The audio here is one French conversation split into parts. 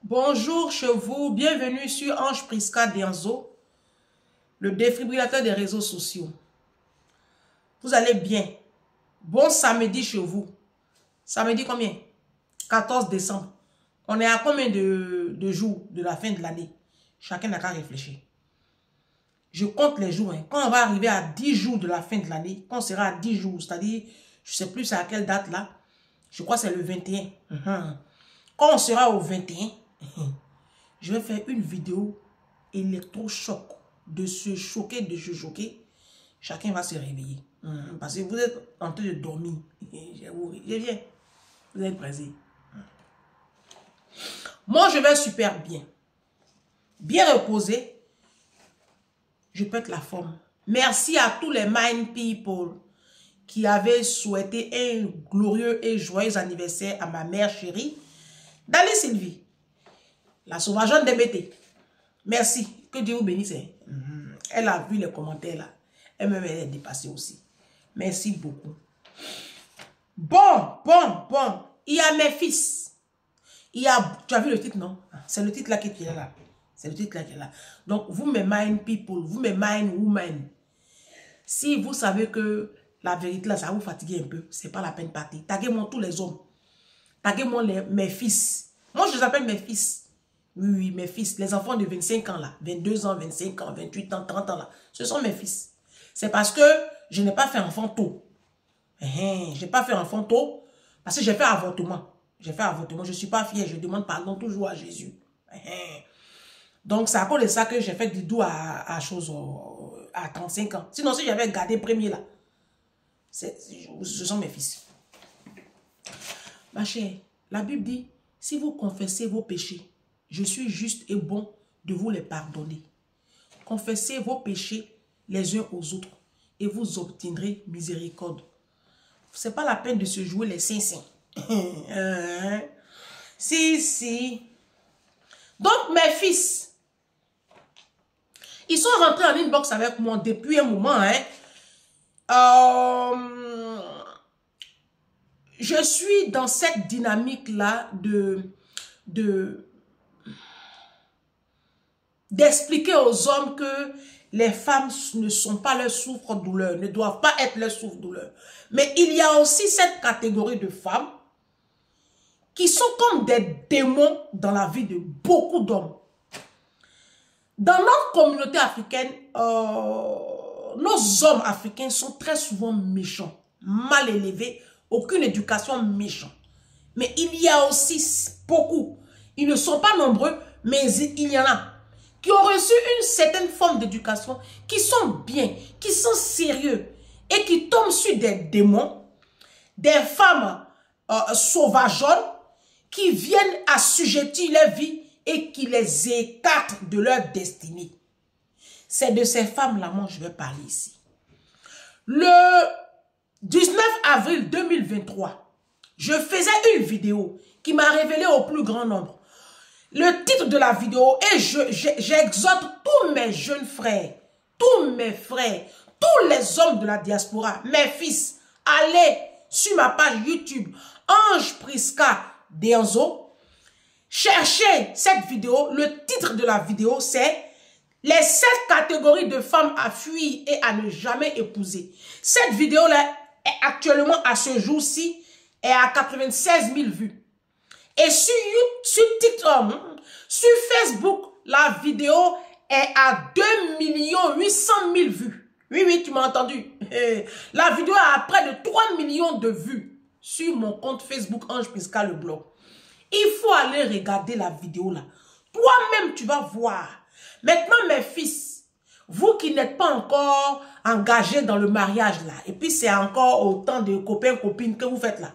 Bonjour chez vous, bienvenue sur Ange Prisca Dianzo, le défibrillateur des réseaux sociaux. Vous allez bien? Bon samedi chez vous. Samedi combien? 14 décembre. On est à combien de jours de la fin de l'année? Chacun n'a qu'à réfléchir. Je compte les jours. Quand on va arriver à 10 jours de la fin de l'année, quand on sera à 10 jours, c'est-à-dire, je ne sais plus à quelle date là, je crois que c'est le 21. Quand on sera au 21, je vais faire une vidéo électrochoc, de se choquer. Chacun va se réveiller. Parce que vous êtes en train de dormir. Je viens. Vous êtes pressés. Moi, je vais super bien. Bien reposé. Je pète la forme. Merci à tous les Mind People qui avaient souhaité un glorieux et joyeux anniversaire à ma mère chérie, Dali Sylvie, la sauvageonne d'Embété. Merci. Que Dieu vous bénisse. Elle a vu les commentaires là. Elle est dépassée aussi. Merci beaucoup. Bon. Il y a mes fils. Il y a... Tu as vu le titre, non? C'est le titre là qui est là. C'est le titre là qui est là. Donc, vous mes mind people, vous mes mind women, si vous savez que la vérité là, ça vous fatigue un peu, c'est pas la peine de partir. Taguez-moi tous les hommes. Taguez-moi mes fils. Moi, je les appelle mes fils. Oui, mes fils. Les enfants de 25 ans là. 22 ans, 25 ans, 28 ans, 30 ans là. Ce sont mes fils. C'est parce que je n'ai pas fait enfant tôt. Je n'ai pas fait enfant tôt parce que j'ai fait avortement. J'ai fait avortement. Je ne suis pas fière. Je demande pardon toujours à Jésus. Donc, c'est à cause de ça que j'ai fait du doux à 35 ans. Sinon, si j'avais gardé premier là, ce sont mes fils. Ma chère, la Bible dit, si vous confessez vos péchés, je suis juste et bon de vous les pardonner. Confessez vos péchés les uns aux autres et vous obtiendrez miséricorde. C'est pas la peine de se jouer les saints. Si. Donc, mes fils, ils sont rentrés en inbox avec moi depuis un moment. Je suis dans cette dynamique-là d'expliquer aux hommes que les femmes ne sont pas leur souffre-douleur, ne doivent pas être leur souffre-douleur. Mais il y a aussi cette catégorie de femmes qui sont comme des démons dans la vie de beaucoup d'hommes. Dans notre communauté africaine, nos hommes africains sont très souvent méchants, mal élevés, aucune éducation, méchants. Mais il y a aussi beaucoup, ils ne sont pas nombreux, mais il y en a qui ont reçu une certaine forme d'éducation, qui sont bien, qui sont sérieux et qui tombent sur des démons, des femmes sauvageonnes qui viennent assujettir leur vie et qui les écartent de leur destinée. C'est de ces femmes-là, moi, je vais parler ici. Le 19 avril 2023, je faisais une vidéo qui m'a révélé au plus grand nombre. Le titre de la vidéo, et j'exhorte tous mes jeunes frères, tous mes frères, tous les hommes de la diaspora, mes fils, allez sur ma page YouTube, Ange Prisca Dianzo, cherchez cette vidéo. Le titre de la vidéo, c'est les 7 catégories de femmes à fuir et à ne jamais épouser. Cette vidéo-là est actuellement, à ce jour-ci, est à 96 000 vues. Et sur TikTok, sur Facebook, la vidéo est à 2 800 000 vues. Oui, tu m'as entendu. La vidéo a près de 3 millions de vues sur mon compte Facebook Ange Prisca le blog. Il faut aller regarder la vidéo là. Toi-même, tu vas voir. Maintenant, mes fils, vous qui n'êtes pas encore engagés dans le mariage là, et puis c'est encore autant de copains, copines que vous faites là,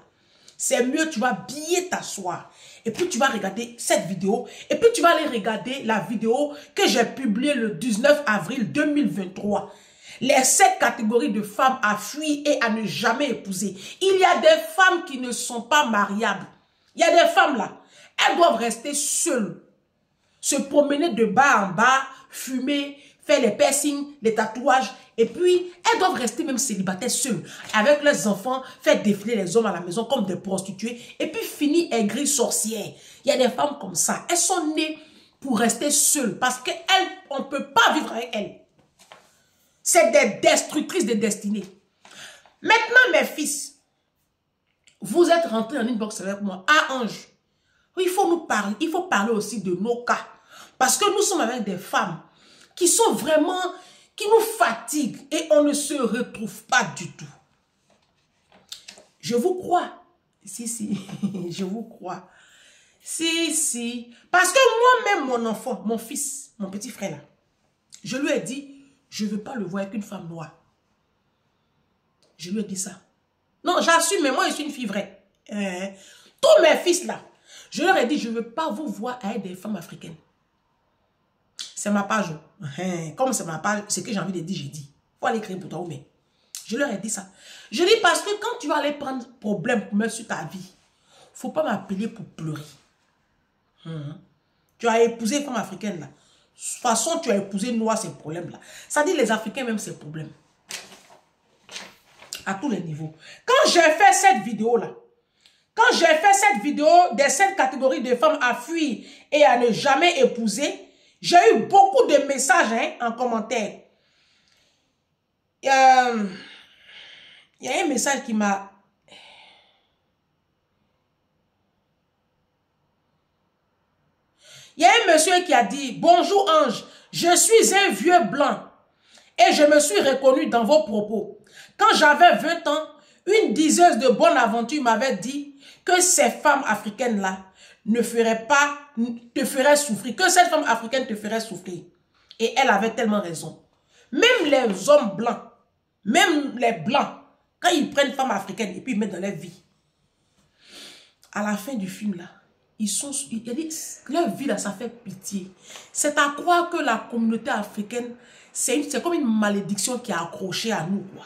c'est mieux, tu vas bien t'asseoir. Et puis tu vas regarder cette vidéo, et puis tu vas aller regarder la vidéo que j'ai publiée le 19 avril 2023. Les 7 catégories de femmes à fuir et à ne jamais épouser. Il y a des femmes qui ne sont pas mariables. Il y a des femmes là, elles doivent rester seules, se promener de bas en bas, fumer, faire les piercings, les tatouages Et puis, elles doivent rester même célibataires seules, avec leurs enfants, faire défiler les hommes à la maison comme des prostituées, et puis finir aigries sorcières. Il y a des femmes comme ça. Elles sont nées pour rester seules, parce qu'on ne peut pas vivre avec elles. C'est des destructrices de destinée. Maintenant, mes fils, vous êtes rentrés en inbox avec moi. Ah, Ange, il faut nous parler. Il faut parler aussi de nos cas. Parce que nous sommes avec des femmes qui sont vraiment, qui nous fatiguent et on ne se retrouve pas du tout. Je vous crois. Si, je vous crois. Si. Parce que moi-même, mon enfant, mon fils, mon petit frère là, je lui ai dit, je ne veux pas le voir avec une femme noire. Je lui ai dit ça. Non, j'assume, mais moi, je suis une fille vraie. Tous mes fils là, je leur ai dit, je ne veux pas vous voir avec des femmes africaines. C'est ma page. Comme c'est ma page, ce que j'ai envie de dire, j'ai dit. Il faut aller écrire pour toi, mais je leur ai dit ça. Je dis parce que quand tu vas aller prendre problème pour mettre sur ta vie, il ne faut pas m'appeler pour pleurer. Tu as épousé une femme africaine là. De toute façon, tu as épousé une noire, ces problèmes-là. Ça dit les Africains même ces problèmes. À tous les niveaux. Quand j'ai fait cette vidéo-là, quand j'ai fait cette vidéo des 7 catégories de femmes à fuir et à ne jamais épouser, j'ai eu beaucoup de messages en commentaire. Il y a un message qui m'a... Il y a un monsieur qui a dit, bonjour Ange, je suis un vieux blanc et je me suis reconnu dans vos propos. Quand j'avais 20 ans, une diseuse de bonne aventure m'avait dit que ces femmes africaines-là ne feraient pas, te feraient souffrir, que cette femme africaine te ferait souffrir. Et elle avait tellement raison. Même les hommes blancs, même les blancs, quand ils prennent une femme africaine et puis ils mettent dans leur vie, à la fin du film là, leur vie là, ça fait pitié. C'est à croire que la communauté africaine, c'est comme une malédiction qui est accrochée à nous, quoi.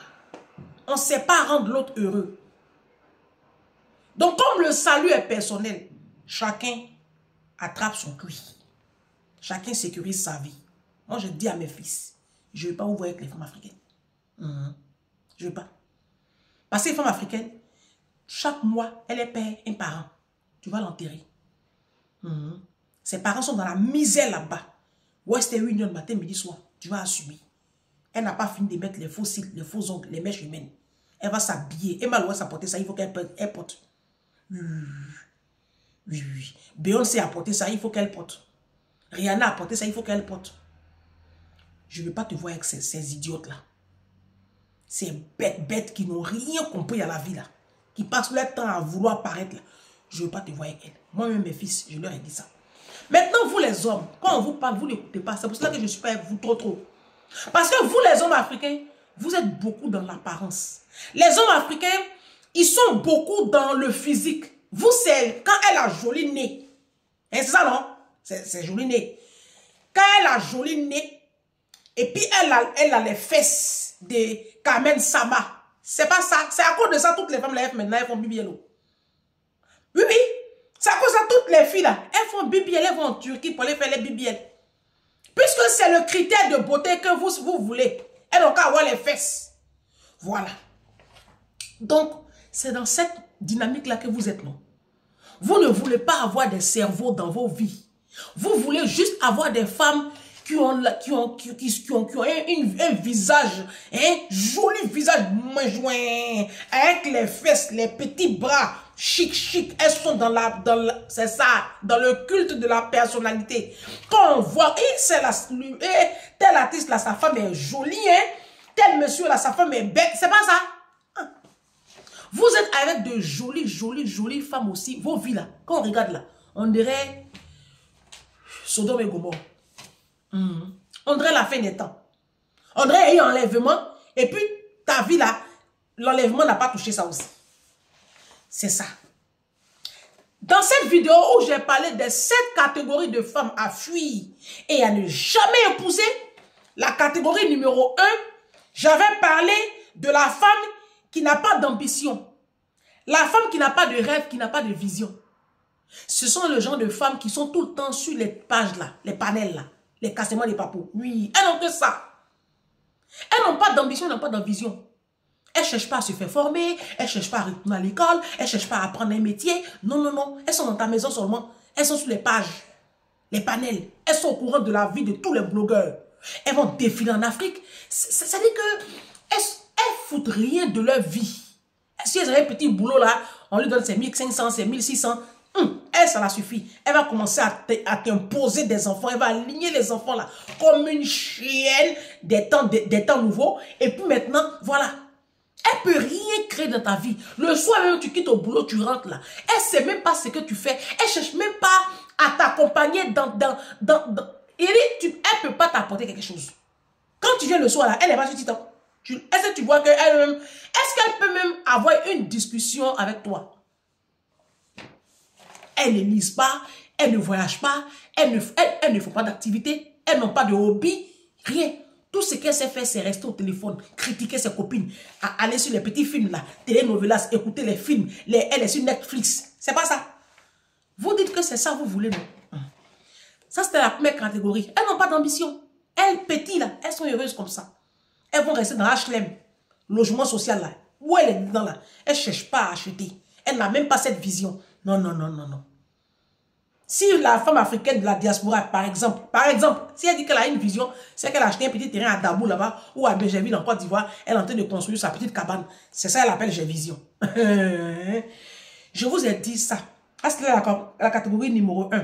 On ne sait pas rendre l'autre heureux. Donc, comme le salut est personnel, chacun attrape son cuit. Chacun sécurise sa vie. Moi, je dis à mes fils, je ne vais pas vous voir avec les femmes africaines. Je ne veux pas. Parce que les femmes africaines, chaque mois, elle perd un parent. Tu vas l'enterrer. Ses parents sont dans la misère là-bas. Western Union, matin, midi, soir. Tu vas assumer. Elle n'a pas fini de mettre les faux cils, les faux ongles, les mèches humaines. Elle va s'habiller. Et Malouette a porté ça, il faut qu'elle porte. Oui. Beyoncé a porté ça, il faut qu'elle porte. Rihanna a porté ça, il faut qu'elle porte. Je ne veux pas te voir avec ces idiotes-là. Ces bêtes qui n'ont rien compris à la vie là. Qui passent leur temps à vouloir paraître là. Je ne veux pas te voir avec elles. Moi-même, mes fils, je leur ai dit ça. Maintenant, vous les hommes, quand on vous parle, vous n'écoutez pas. C'est pour cela que je ne suis pas avec vous trop. Parce que vous, les hommes africains, vous êtes beaucoup dans l'apparence. Les hommes africains, ils sont beaucoup dans le physique. Vous, c'est quand elle a joli nez. C'est ça, non? C'est joli nez. Quand elle a joli nez, et puis elle a les fesses de Carmen Sama. C'est pas ça. C'est à cause de ça, toutes les femmes, là, maintenant, elles font BBL. Oui. C'est à cause de ça, toutes les filles, là, elles font BBL, elles vont en Turquie pour aller faire les BBL. Puisque c'est le critère de beauté que vous voulez. Elles n'ont qu'à avoir les fesses. Voilà. Donc, c'est dans cette dynamique-là que vous êtes, non? Vous ne voulez pas avoir des cerveaux dans vos vies. Vous voulez juste avoir des femmes qui ont un visage, un joli visage, avec les fesses, les petits bras, chic. Elles sont dans c'est ça, dans le culte de la personnalité. Quand on voit, tel artiste là, sa femme est jolie, tel monsieur là, sa femme est belle, c'est pas ça. Vous êtes avec de jolies femmes aussi. Vos vies là, quand on regarde là, on dirait Sodome et Gomorrhe. On dirait la fin des temps. On dirait il y a un enlèvement. Et puis ta vie là, l'enlèvement n'a pas touché ça aussi. C'est ça. Dans cette vidéo où j'ai parlé des 7 catégories de femmes à fuir et à ne jamais épouser, la catégorie numéro 1, j'avais parlé de la femme qui n'a pas d'ambition. La femme qui n'a pas de rêve, qui n'a pas de vision. Ce sont le genre de femmes qui sont tout le temps sur les pages là, les panels là, les cassements des papous. Oui, elles n'ont que ça. Elles n'ont pas d'ambition, elles n'ont pas d'ambition. Elles ne cherchent pas à se faire former, elles ne cherchent pas à retourner à l'école, elles ne cherchent pas à apprendre un métier. Non, non, non. Elles sont dans ta maison seulement. Elles sont sur les pages, les panels. Elles sont au courant de la vie de tous les blogueurs. Elles vont défiler en Afrique. Ça dit que elles foutent rien de leur vie. Si elles ont un petit boulot là, on lui donne ses 1500, ses 1600. Elle, ça la suffit. Elle va commencer à t'imposer des enfants. Elle va aligner les enfants là comme une chienne des temps nouveaux. Et puis maintenant, voilà. Elle peut rien créer dans ta vie. Le soir même, tu quittes au boulot, tu rentres là. Elle sait même pas ce que tu fais. Elle cherche même pas à t'accompagner elle peut pas t'apporter quelque chose. Quand tu viens le soir là, elle est pas sur Titan. Est-ce que tu vois qu'elle-même, est-ce qu'elle peut même avoir une discussion avec toi? Elles ne lisent pas, elles ne voyagent pas, elles ne font pas d'activité, elles n'ont pas de hobby, rien. Tout ce qu'elle sait faire, c'est rester au téléphone, critiquer ses copines, aller sur les petits films là, télénovelas, écouter les films, elle est sur Netflix. C'est pas ça. Vous dites que c'est ça vous voulez, non? Ça, c'était la première catégorie. Elles n'ont pas d'ambition. Elles, petites là, elles sont heureuses comme ça. Elles vont rester dans HLM, logement social là. Où elle est dedans là? Elle ne cherche pas à acheter. Elle n'a même pas cette vision. Non, non, non, non, non. Si la femme africaine de la diaspora, par exemple, si elle dit qu'elle a une vision, c'est qu'elle a acheté un petit terrain à Dabou là-bas ou à Bégerville en Côte d'Ivoire, elle est en train de construire sa petite cabane. C'est ça qu'elle appelle j'ai vision. Je vous ai dit ça. C'est la catégorie numéro 1.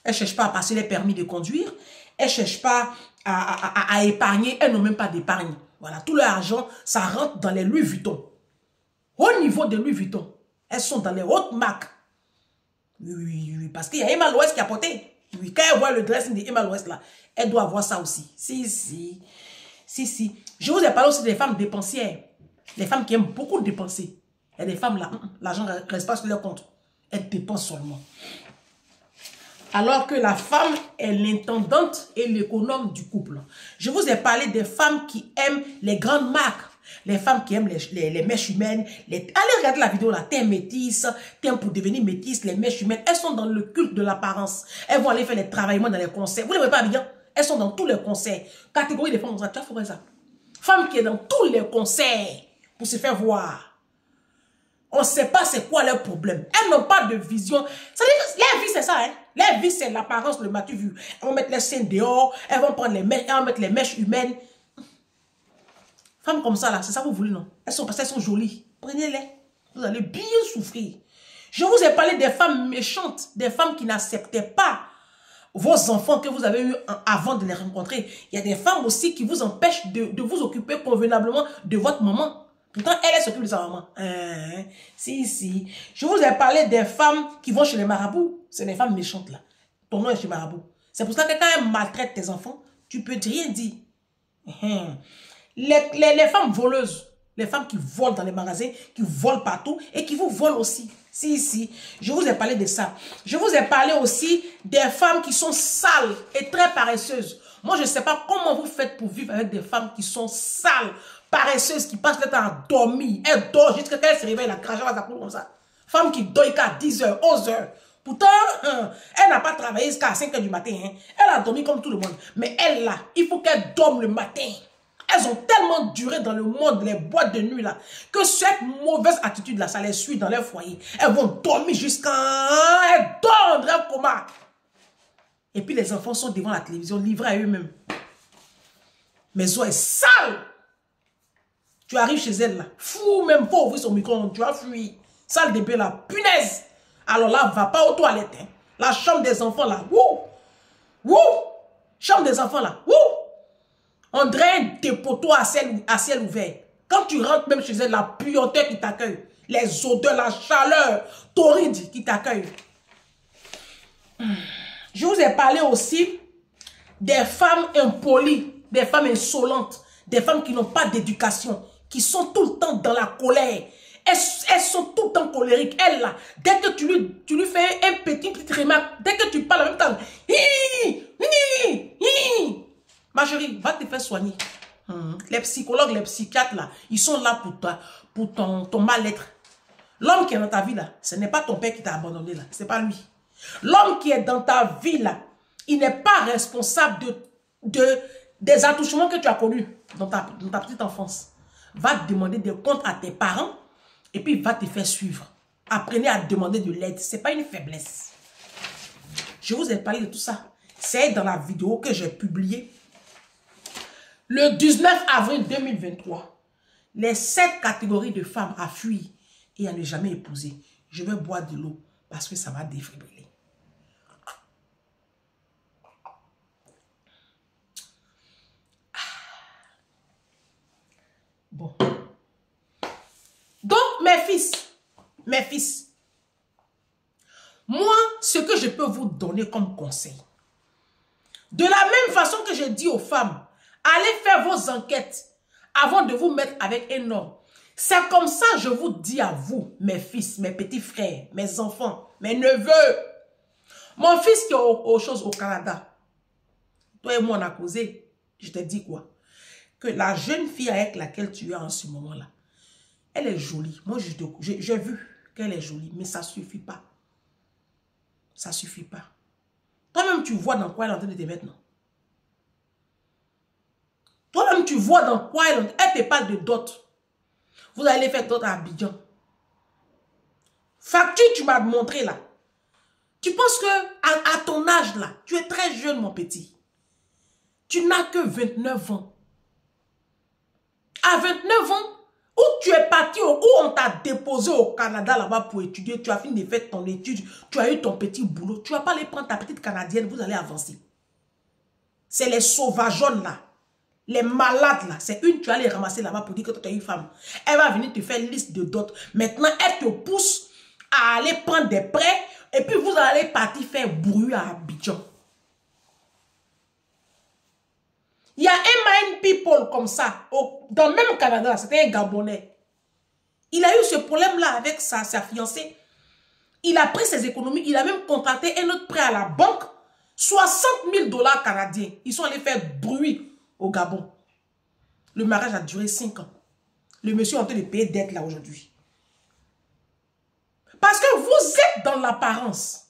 Elle ne cherche pas à passer les permis de conduire. Elle ne cherche pas à épargner. Elles n'ont même pas d'épargne. Voilà, tout leur argent, ça rentre dans les Louis Vuitton. Au niveau de Louis Vuitton, elles sont dans les hautes marques. Oui, parce qu'il y a Emma Loès qui a porté. Oui, quand elle voit le dressing de Emma Loès là, elle doit avoir ça aussi. Si. Je vous ai parlé aussi des femmes dépensières. Les femmes qui aiment beaucoup dépenser. Il y a des femmes là, l'argent ne reste pas sur leur compte. Elles dépensent seulement. Alors que la femme est l'intendante et l'économe du couple. Je vous ai parlé des femmes qui aiment les grandes marques. Les femmes qui aiment les mèches humaines. Allez regarder la vidéo là. T'es métisse, t'es pour devenir métisse, les mèches humaines. Elles sont dans le culte de l'apparence. Elles vont aller faire les travaillements dans les concerts. Vous ne les voyez pas bien? Elles sont dans tous les concerts. Catégorie des femmes, tu as fait ça. Femme qui est dans tous les concerts pour se faire voir. On ne sait pas c'est quoi leur problème. Elles n'ont pas de vision. Ça veut dire que leur vie, c'est ça. Hein? Leur vie, c'est l'apparence, le matu vu. Elles vont mettre les seins dehors. Elles vont prendre les mèches, elles vont mettre les mèches humaines. Femmes comme ça, là, c'est ça que vous voulez, non? Elles sont, parce qu'elles sont jolies. Prenez-les. Vous allez bien souffrir. Je vous ai parlé des femmes méchantes, des femmes qui n'acceptaient pas vos enfants que vous avez eus avant de les rencontrer. Il y a des femmes aussi qui vous empêchent de vous occuper convenablement de votre maman. Pourtant, elle s'occupe de sa maman. Si. Je vous ai parlé des femmes qui vont chez les marabouts. C'est des femmes méchantes, là. Ton nom est chez marabout. C'est pour ça que quand elle maltraite tes enfants, tu peux rien dire. Les femmes voleuses, les femmes qui volent dans les magasins, qui volent partout et qui vous volent aussi. Si. Je vous ai parlé de ça. Je vous ai parlé aussi des femmes qui sont sales et très paresseuses. Moi, je ne sais pas comment vous faites pour vivre avec des femmes qui sont sales, paresseuses, qui passent le temps à dormir. Elle dort jusqu'à ce qu'elle se réveille, la crachette va s'appeler comme ça. Femme qui dort jusqu'à 10h, 11h. Pourtant, elle n'a pas travaillé jusqu'à 5h du matin. Hein. Elle a dormi comme tout le monde. Mais elle, là, il faut qu'elle dorme le matin. Elles ont tellement duré dans le monde, les boîtes de nuit là, que cette mauvaise attitude là, ça les suit dans leur foyer. Elles vont dormir jusqu'à... Elles dorment dans un coma. Et puis les enfants sont devant la télévision, livrés à eux-mêmes. Mais elles sont sales. Tu arrives chez elle là, fou même, faut ouvrir son micro, tu vas fuir. Sale bébé là, punaise. Alors là, va pas aux toilettes. Hein. La chambre des enfants là, wouh. Chambre des enfants là, wouh. On draine tes poteaux à ciel ouvert. Quand tu rentres même chez elle, la puanteur qui t'accueille, les odeurs, la chaleur torride qui t'accueille. Je vous ai parlé aussi des femmes impolies, des femmes insolentes, des femmes qui n'ont pas d'éducation, qui sont tout le temps dans la colère. Elles sont tout le temps colériques. Elles là, dès que tu lui fais un petite remarque, dès que tu parles en même temps, ma chérie, va te faire soigner. Les psychologues, les psychiatres là, ils sont là pour ton mal-être. L'homme qui est dans ta vie là, ce n'est pas ton père qui t'a abandonné là, c'est pas lui. L'homme qui est dans ta vie là, il n'est pas responsable de des attouchements que tu as connus dans ta petite enfance. Va demander des comptes à tes parents et puis va te faire suivre. Apprenez à demander de l'aide. Ce n'est pas une faiblesse. Je vous ai parlé de tout ça. C'est dans la vidéo que j'ai publiée le 19 avril 2023. Les 7 catégories de femmes à fuir et à ne jamais épouser. Je vais boire de l'eau parce que ça va défibriller. Bon. Donc, mes fils, moi, ce que je peux vous donner comme conseil, de la même façon que je dis aux femmes, allez faire vos enquêtes avant de vous mettre avec un homme. C'est comme ça, je vous dis à vous, mes fils, mes petits frères, mes enfants, mes neveux. Mon fils qui est aux choses au Canada, toi et moi on a causé, je te dis quoi? Que la jeune fille avec laquelle tu es en ce moment-là, elle est jolie. Moi, j'ai vu qu'elle est jolie, mais ça ne suffit pas. Ça ne suffit pas. Toi-même, tu vois dans quoi elle est en train de te mettre, non? Toi-même, tu vois dans quoi elle te parle de dot. Vous allez faire dot à Abidjan. Facture, tu m'as montré là. Tu penses que à ton âge là, tu es très jeune, mon petit. Tu n'as que 29 ans. À 29 ans, où tu es parti, où on t'a déposé au Canada là-bas pour étudier, tu as fini de faire ton étude, tu as eu ton petit boulot, tu ne vas pas aller prendre ta petite Canadienne, vous allez avancer. C'est les sauvageons là, les malades là, c'est une, tu vas les ramasser là-bas pour dire que tu es une femme. Elle va venir te faire une liste de dots. Maintenant, elle te pousse à aller prendre des prêts et puis vous allez partir faire bruit à Abidjan. Il y a un mind people comme ça, dans le même Canada, c'était un Gabonais. Il a eu ce problème-là avec sa fiancée. Il a pris ses économies, il a même contracté un autre prêt à la banque, 60 000 $ canadiens. Ils sont allés faire bruit au Gabon. Le mariage a duré 5 ans. Le monsieur est en train de payer dette là aujourd'hui. Parce que vous êtes dans l'apparence.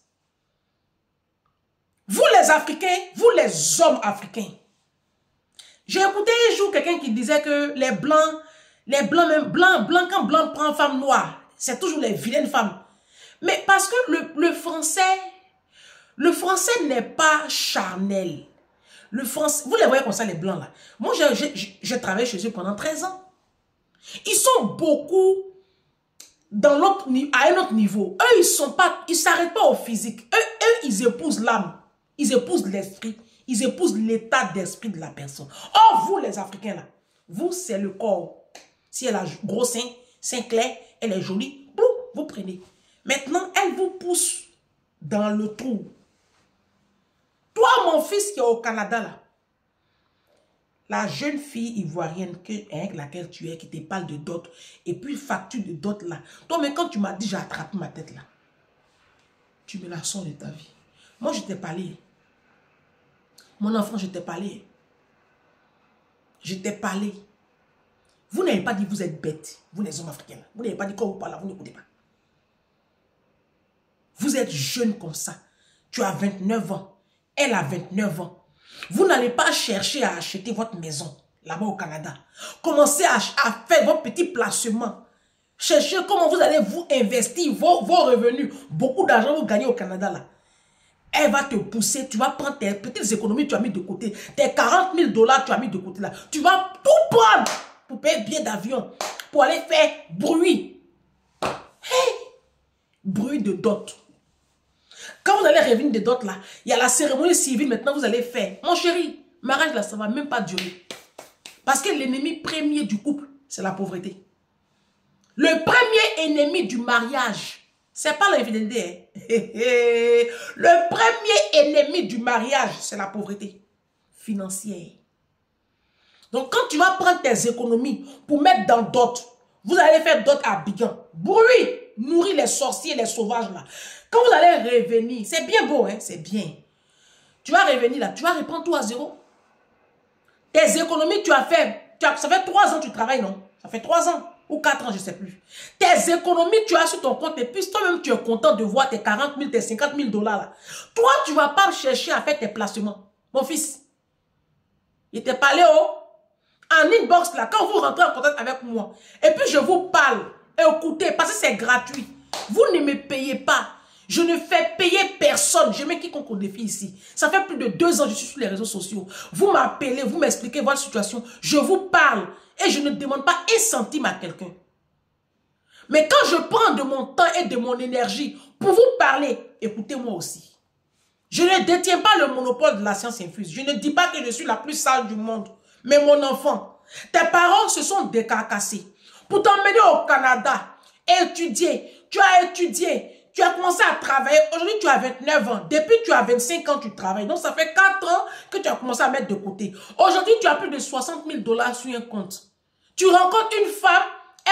Vous les Africains, vous les hommes africains. J'ai écouté un jour quelqu'un qui disait que les blancs même blanc, quand blanc prend femme noire, c'est toujours les vilaines femmes. Mais parce que le français n'est pas charnel. Le français, vous les voyez comme ça, les blancs là. Moi, j'ai travaillé chez eux pendant 13 ans. Ils sont beaucoup à un autre niveau. Eux, ils s'arrêtent pas au physique. Eux, ils épousent l'âme. Ils épousent l'esprit. Ils épousent l'état d'esprit de la personne. Or, vous, les Africains, là, vous, c'est le corps. Si elle a gros sein clair, elle est jolie, boum, vous prenez. Maintenant, elle vous pousse dans le trou. Toi, mon fils qui est au Canada, là, la jeune fille ivoirienne avec laquelle tu es, qui te parle de dot, et puis facture de dot, là. Toi, mais quand tu m'as dit, j'ai attrapé ma tête, là, tu me la sors de ta vie. Moi, je t'ai parlé. Mon enfant, je t'ai parlé. Je t'ai parlé. Vous n'avez pas dit que vous êtes bêtes, vous les hommes africains. Vous n'avez pas dit quand vous parlez, vous n'écoutez pas. Vous êtes jeune comme ça. Tu as 29 ans. Elle a 29 ans. Vous n'allez pas chercher à acheter votre maison là-bas au Canada. Commencez à faire vos petits placements. Cherchez comment vous allez vous investir vos revenus. Beaucoup d'argent vous gagnez au Canada là. Elle va te pousser, tu vas prendre tes petites économies, tu as mis de côté. Tes 40 000 $ tu as mis de côté là. Tu vas tout prendre pour payer billet d'avion, pour aller faire bruit. Hey! Bruit de dot. Quand vous allez revenir de dot là, il y a la cérémonie civile maintenant vous allez faire. Mon chéri, mariage là, ça ne va même pas durer. Parce que l'ennemi premier du couple, c'est la pauvreté. Le premier ennemi du mariage, c'est pas l'infidélité. Hein. Le premier ennemi du mariage, c'est la pauvreté financière. Donc, quand tu vas prendre tes économies pour mettre dans dot, vous allez faire dot à Abidjan. Bruit, nourrir les sorciers, les sauvages là. Quand vous allez revenir, c'est bien beau, hein, c'est bien. Tu vas revenir là, tu vas reprendre tout à zéro. Tes économies, tu as fait, ça fait 3 ans que tu travailles, non? Ça fait 3 ans. Ou 4 ans, je ne sais plus. Tes économies, tu as sur ton compte et puis toi-même, tu es content de voir tes 40 000, tes 50 000 $ là. Toi, tu ne vas pas chercher à faire tes placements. Mon fils, Je t'ai parlé en inbox là, quand vous rentrez en contact avec moi, et puis je vous parle, écoutez, parce que c'est gratuit. Vous ne me payez pas. Je ne fais payer personne. Je mets quiconque au défi ici. Ça fait plus de 2 ans que je suis sur les réseaux sociaux. Vous m'appelez, vous m'expliquez votre situation. Je vous parle et je ne demande pas 1 centime à quelqu'un. Mais quand je prends de mon temps et de mon énergie pour vous parler, écoutez-moi aussi. Je ne détiens pas le monopole de la science infuse. Je ne dis pas que je suis la plus sage du monde. Mais mon enfant, tes parents se sont décarcassés pour t'emmener au Canada, étudier. Tu as étudié. Tu as commencé à travailler. Aujourd'hui, tu as 29 ans. Depuis tu as 25 ans, tu travailles. Donc, ça fait 4 ans que tu as commencé à mettre de côté. Aujourd'hui, tu as plus de 60 000 $ sur un compte. Tu rencontres une femme,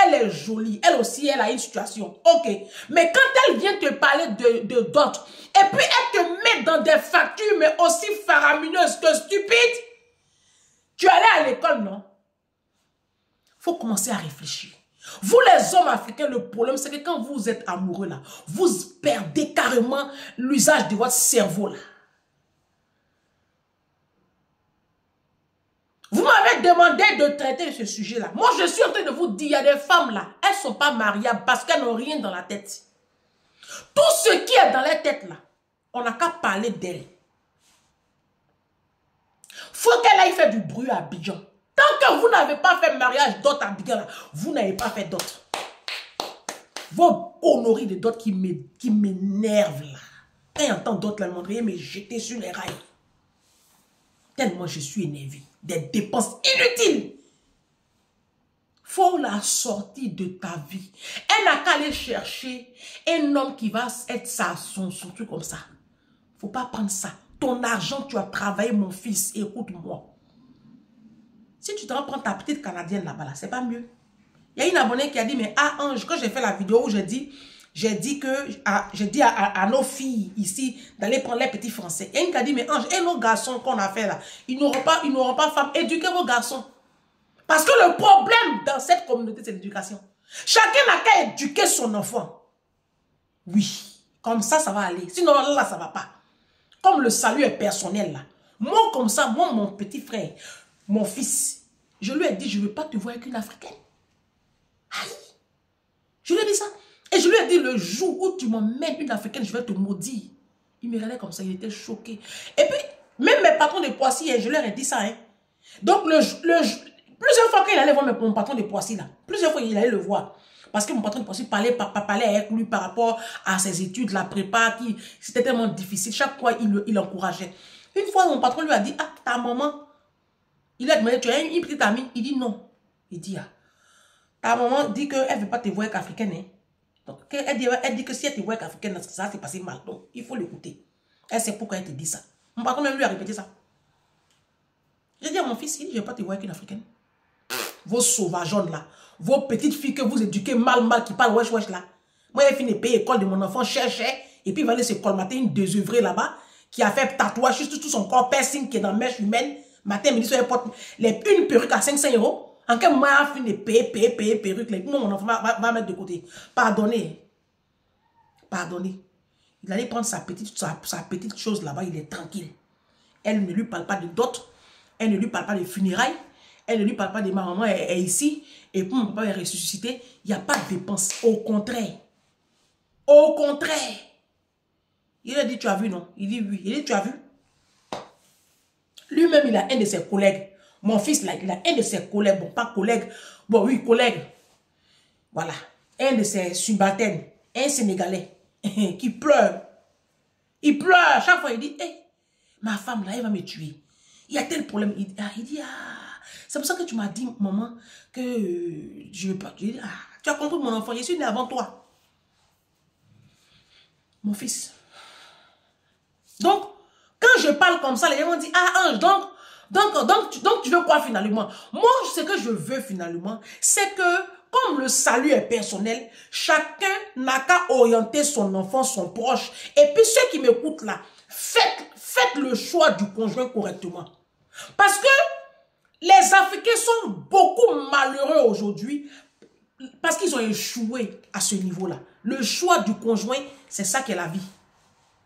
elle est jolie. Elle aussi, elle a une situation. OK. Mais quand elle vient te parler de dot, et puis elle te met dans des factures, mais aussi faramineuses que stupides, tu es allé à l'école, non? Il faut commencer à réfléchir. Vous les hommes africains, le problème c'est que quand vous êtes amoureux là, vous perdez carrément l'usage de votre cerveau là. Vous m'avez demandé de traiter ce sujet là. Moi je suis en train de vous dire, il y a des femmes là, elles ne sont pas mariables parce qu'elles n'ont rien dans la tête. Tout ce qui est dans les têtes là, on n'a qu'à parler d'elles. Faut qu'elle aille faire du bruit à Abidjan. Tant que vous n'avez pas fait mariage d'autres à Abidjan, vous n'avez pas fait d'autres. Vos conneries de d'autres qui m'énervent là. Quand j'entends d'autres là, m'ont me jeter sur les rails. Tellement je suis énervé. Des dépenses inutiles. Faut la sortir de ta vie. Elle n'a qu'à aller chercher un homme qui va être son truc comme ça. Faut pas prendre ça. Ton argent, tu as travaillé, mon fils. Écoute-moi. Si tu te rends prendre ta petite Canadienne là-bas, là, c'est pas mieux. Il y a une abonnée qui a dit, mais Ange, quand j'ai fait la vidéo où j'ai dit à nos filles ici d'aller prendre les petits Français. Il y a une qui a dit, mais Ange, et nos garçons qu'on a fait là, ils n'auront pas femme. Éduquez vos garçons. Parce que le problème dans cette communauté, c'est l'éducation. Chacun n'a qu'à éduquer son enfant. Oui, comme ça va aller. Sinon, là, ça va pas. Comme le salut est personnel là. Moi, comme ça, moi, mon petit frère, mon fils, je lui ai dit, je ne veux pas te voir avec une Africaine. Aïe. Je lui ai dit ça. Et je lui ai dit, le jour où tu m'emmènes une Africaine, je vais te maudire. Il me regardait comme ça, il était choqué. Et puis, même mes patrons de Poissy, je leur ai dit ça. Hein. Donc, plusieurs fois qu'il allait voir mon patron de Poissy, là, plusieurs fois il allait le voir. Parce que mon patron de Poissy parlait avec lui par rapport à ses études, la prépa, c'était tellement difficile. Chaque fois, il encourageait. Une fois, mon patron lui a dit, ah, ta maman, il a demandé, tu as une petite amie? Il dit non. Il dit, ah, ta maman dit qu'elle ne veut pas te voir avec africaine. Hein? Donc, elle dit que si elle te voit avec africaine, ça s'est passé mal. Donc, il faut l'écouter. Elle sait pourquoi elle te dit ça. Mon patron même lui a répété ça. J'ai dit à mon fils, il dit, je ne vais pas te voir avec une africaine. Vos sauvageons là, vos petites filles que vous éduquez mal, qui parlent wesh wesh là. Moi, j'ai fini de payer l'école de mon enfant cher, et puis il va aller se colmater une désœuvrée là-bas, qui a fait tatouage sur tout son corps, piercing qui est dans la mèche humaine. Matin, midi, soir, une perruque à 500 €. En quel moment il a fini de payer perruque, non, mon enfant va mettre de côté. Pardonnez. Pardonnez. Il allait prendre sa petite chose là-bas, il est tranquille. Elle ne lui parle pas de d'autres. Elle ne lui parle pas de funérailles. Elle ne lui parle pas de ma maman est ici. Et pour mon papa est ressuscité. Il n'y a pas de dépense. Au contraire. Au contraire. Il a dit, tu as vu, non? Il dit oui. Il dit, tu as vu? Lui-même, il a un de ses collègues. Mon fils, là, il a un de ses collègues. Bon, pas collègue. Bon, oui, collègue. Voilà. Un de ses subalternes. Un Sénégalais. Qui pleure. Il pleure. Chaque fois, il dit, hey, ma femme, là, elle va me tuer. Il y a tel problème. Il dit, c'est pour ça que tu m'as dit, maman, que je ne veux pas. Je dis, tu as compris mon enfant, je suis né avant toi. Mon fils. Donc, quand je parle comme ça, les gens vont dire, Ange, donc tu veux quoi finalement? Moi, ce que je veux finalement, c'est que, comme le salut est personnel, chacun n'a qu'à orienter son enfant, son proche. Et puis ceux qui m'écoutent là, faites le choix du conjoint correctement. Parce que les Africains sont beaucoup malheureux aujourd'hui parce qu'ils ont échoué à ce niveau-là. Le choix du conjoint, c'est ça qui est la vie.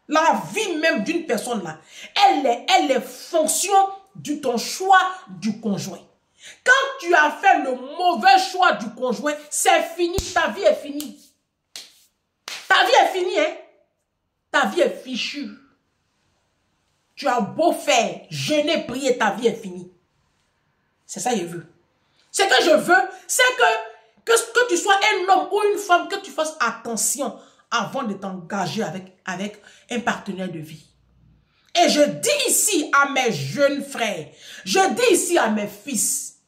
La vie même d'une personne là, elle est fonction ton choix du conjoint. Quand tu as fait le mauvais choix du conjoint, c'est fini, ta vie est finie. Ta vie est finie, hein? Ta vie est fichue. Tu as beau faire, jeûner, prier, ta vie est finie. C'est ça que je veux. Ce que je veux, c'est que tu sois un homme ou une femme, que tu fasses attention avant de t'engager avec un partenaire de vie. Et je dis ici à mes jeunes frères, je dis ici à mes fils,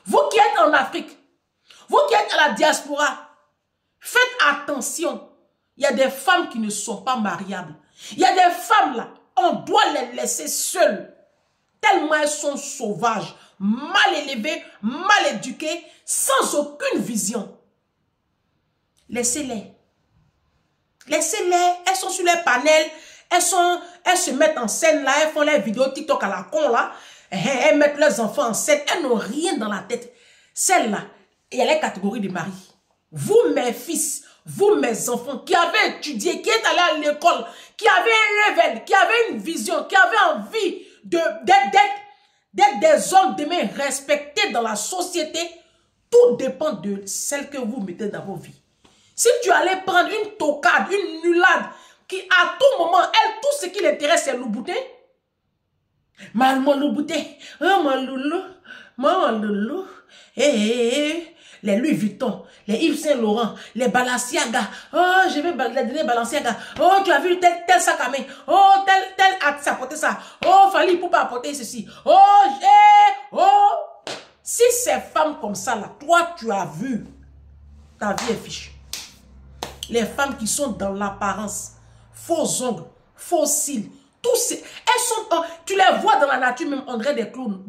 vous qui êtes en Afrique, vous qui êtes à la diaspora, faites attention. Il y a des femmes qui ne sont pas mariables. Il y a des femmes là, on doit les laisser seules. Tellement elles sont sauvages, mal élevées, mal éduquées, sans aucune vision. Laissez-les. Laissez-les. Elles sont sur les panels. Elles se mettent en scène là. Elles font les vidéos TikTok à la con là. Elles mettent leurs enfants en scène. Elles n'ont rien dans la tête. Celles-là, il y a les catégories de mari. Vous, mes fils, vous, mes enfants, qui avez étudié, qui êtes allés à l'école, qui avez un réveil, qui avez une vision, qui avez envie d'être des hommes demain respectés dans la société, tout dépend de celle que vous mettez dans vos vies. Si tu allais prendre une tocade, une nulade, qui à tout moment, elle, tout ce qui l'intéresse, c'est Louboutin. Mon Louboutin, oh mon loulou, les Louis Vuitton, les Yves Saint Laurent, les Balenciaga, oh je vais les donner Balenciaga, oh tu as vu tel sac à main, oh tel a apporté ça, oh Fali pour pas apporter ceci, oh. Si ces femmes comme ça là, toi tu as vu, ta vie est fichue. Les femmes qui sont dans l'apparence, faux ongles, faux cils, tous ces, elles sont, tu les vois dans la nature même, on dirait des clones.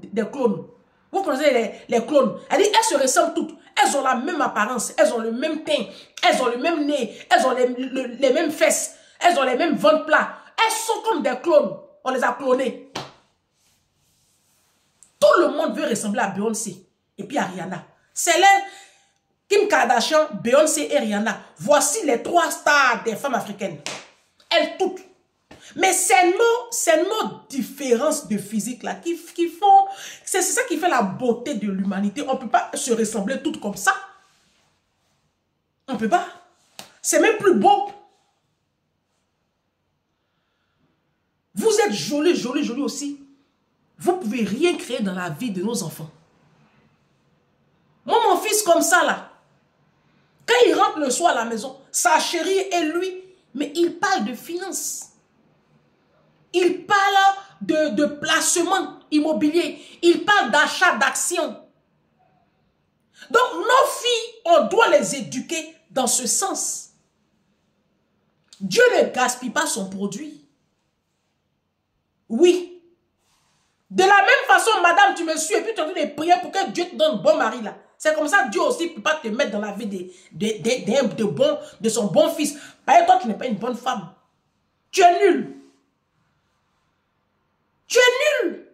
Vous connaissez les clones. Elles se ressemblent toutes. Elles ont la même apparence, elles ont le même teint, elles ont le même nez, elles ont les mêmes fesses, elles ont les mêmes ventres plats. Elles sont comme des clones. On les a clonés. Tout le monde veut ressembler à Beyoncé et puis à Rihanna. C'est les Kim Kardashian, Beyoncé et Rihanna. Voici les 3 stars des femmes africaines. Elles toutes. Mais c'est nos différences de physique là qui font, c'est ça qui fait la beauté de l'humanité. On ne peut pas se ressembler toutes comme ça. On ne peut pas. C'est même plus beau. Vous êtes jolis, jolis, jolis aussi. Vous ne pouvez rien créer dans la vie de nos enfants. Moi, mon fils comme ça là, quand il rentre le soir à la maison, sa chérie et lui, mais il parle de finances. Il parle de placement immobilier. Il parle d'achat d'actions. Donc, nos filles, on doit les éduquer dans ce sens. Dieu ne gaspille pas son produit. Oui. De la même façon, madame, tu me suis et puis tu es en train de prier pour que Dieu te donne un bon mari là. C'est comme ça, Dieu aussi ne peut pas te mettre dans la vie de son bon fils. Parce que toi, tu n'es pas une bonne femme. Tu es nul. Tu es nul.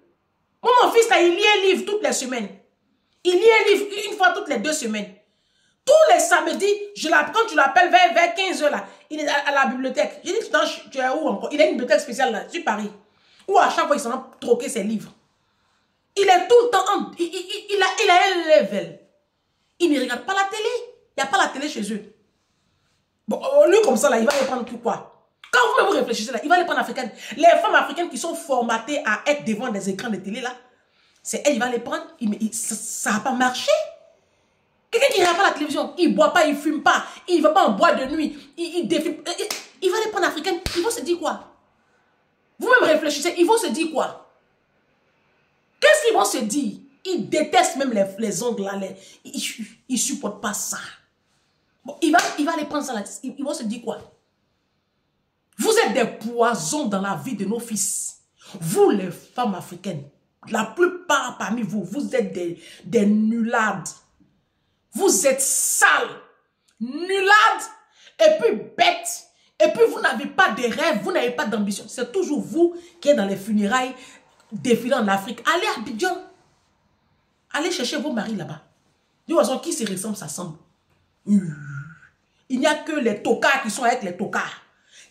Moi, mon fils, là, il lit un livre toutes les semaines. Il lit un livre une fois toutes les 2 semaines. Tous les samedis, quand tu l'appelles vers 15 h là, il est à la bibliothèque. Je dis, tu es où encore? Il a une bibliothèque spéciale là, sur Paris. Où à chaque fois, il s'en a troqué ses livres. Il est tout le temps, il a un level. Il ne regarde pas la télé. Il n'y a pas la télé chez eux. Bon, lui comme ça là, il va les prendre pour quoi? Quand vous réfléchissez là, il va les prendre africaines. Les femmes africaines qui sont formatées à être devant des écrans de télé là, c'est elle, il va les prendre. Ça n'a pas marché. Quelqu'un qui ne regarde pas la télévision, il ne boit pas, il ne fume pas, il ne va pas en boîte de nuit, il défile. Il va les prendre africaines. Ils vont se dire quoi? Vous-même réfléchissez, ils vont se dire quoi? Qu'est-ce qu'ils vont se dire? Ils détestent même les ongles là. Ils ne supportent pas ça. Bon, il va les prendre ça là. Ils vont se dire quoi? Vous êtes des poisons dans la vie de nos fils. Vous, les femmes africaines, la plupart parmi vous, vous êtes des nulades. Vous êtes sales, nulades, et puis bêtes. Et puis vous n'avez pas de rêve, vous n'avez pas d'ambition. C'est toujours vous qui êtes dans les funérailles défilant en Afrique. Allez à Abidjan. Allez chercher vos maris là-bas. De toute façon, qui se ressemble, ça semble. Il n'y a que les tocards qui sont avec les tocards.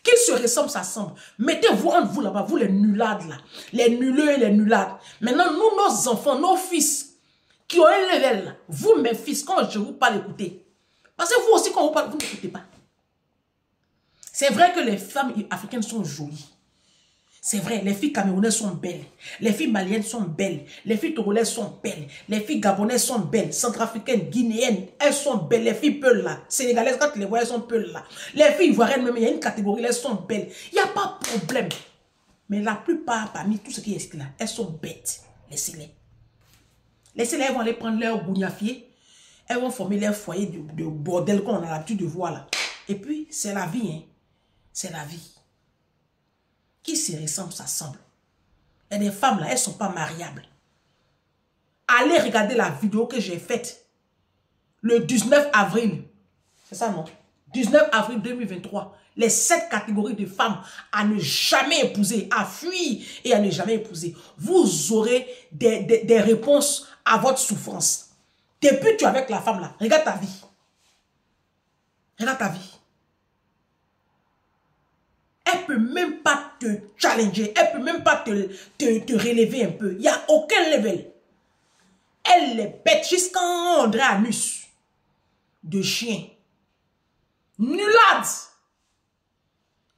Qu'ils se ressemblent, ça semble. Mettez-vous entre vous là-bas, vous les nulades là. Les nuleux et les nulades. Maintenant, nous, nos enfants, nos fils, qui ont un level là, vous, mes fils, quand je vous parle, écoutez. Parce que vous aussi, quand on vous parle, vous n'écoutez pas. C'est vrai que les femmes africaines sont jolies. C'est vrai, les filles camerounaises sont belles. Les filles maliennes sont belles. Les filles togolaises sont belles. Les filles gabonaises sont belles. Centrafricaines, guinéennes, elles sont belles. Les filles peules là. Sénégalaises, quand tu les vois, elles sont peules là. Les filles ivoiriennes, même, il y a une catégorie, elles sont belles. Il n'y a pas de problème. Mais la plupart, parmi tout ce qui est là, elles sont bêtes. Laissez-les. Laissez-les, elles vont aller prendre leur bougnafier. Elles vont former leur foyer de bordel qu'on a l'habitude de voir là. Et puis, c'est la vie, hein. C'est la vie. Qui se ressemble, ça semble. Il y a des femmes là, elles ne sont pas mariables. Allez regarder la vidéo que j'ai faite le 19 avril. C'est ça, non? 19 avril 2023. Les 7 catégories de femmes à ne jamais épouser, à fuir et à ne jamais épouser. Vous aurez des réponses à votre souffrance. Depuis que tu es avec la femme là, regarde ta vie. Regarde ta vie. Elle ne peut même pas te challenger. Elle ne peut même pas te relever un peu. Il n'y a aucun level. Elle est bête jusqu'à André Anus. De chien. Nullade.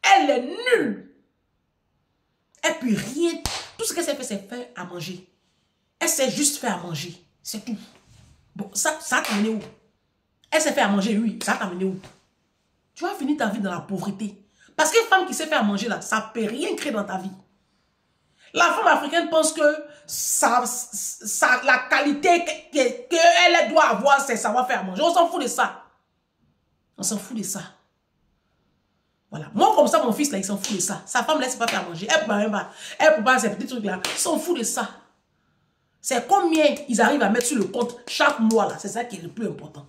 Elle est nulle. Elle ne peut rien. Tout ce qu'elle sait faire, c'est faire à manger. Elle sait juste faire à manger. C'est tout. Bon, ça t'a amené où? Elle sait faire à manger, oui. Ça t'a amené où? Tu vas finir ta vie dans la pauvreté. Parce qu'une femme qui sait faire manger, là, ça ne peut rien créer dans ta vie. La femme africaine pense que la qualité qu'elle doit avoir, c'est savoir faire manger. On s'en fout de ça. On s'en fout de ça. Voilà. Moi, comme ça, mon fils, là, il s'en fout de ça. Sa femme, là, elle ne sait pas faire manger. Elle ne peut pas ces petits trucs-là. Il s'en fout de ça. C'est combien ils arrivent à mettre sur le compte chaque mois, là. C'est ça qui est le plus important.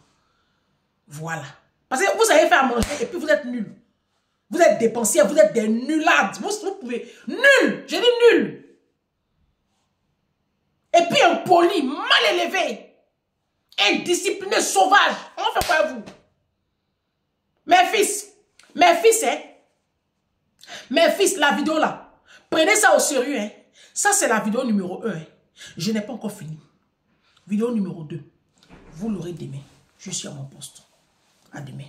Voilà. Parce que vous savez faire manger et puis vous êtes nuls. Vous êtes dépensiers, vous êtes des nullades. Vous pouvez... Nul. J'ai dit nul. Et puis impoli, mal élevé, indiscipliné, sauvage. On fait quoi à vous? Mes fils, hein? Mes fils, la vidéo là, prenez ça au sérieux, hein? Ça, c'est la vidéo numéro 1. Hein? Je n'ai pas encore fini. Vidéo numéro 2. Vous l'aurez demain. Je suis à mon poste. À demain.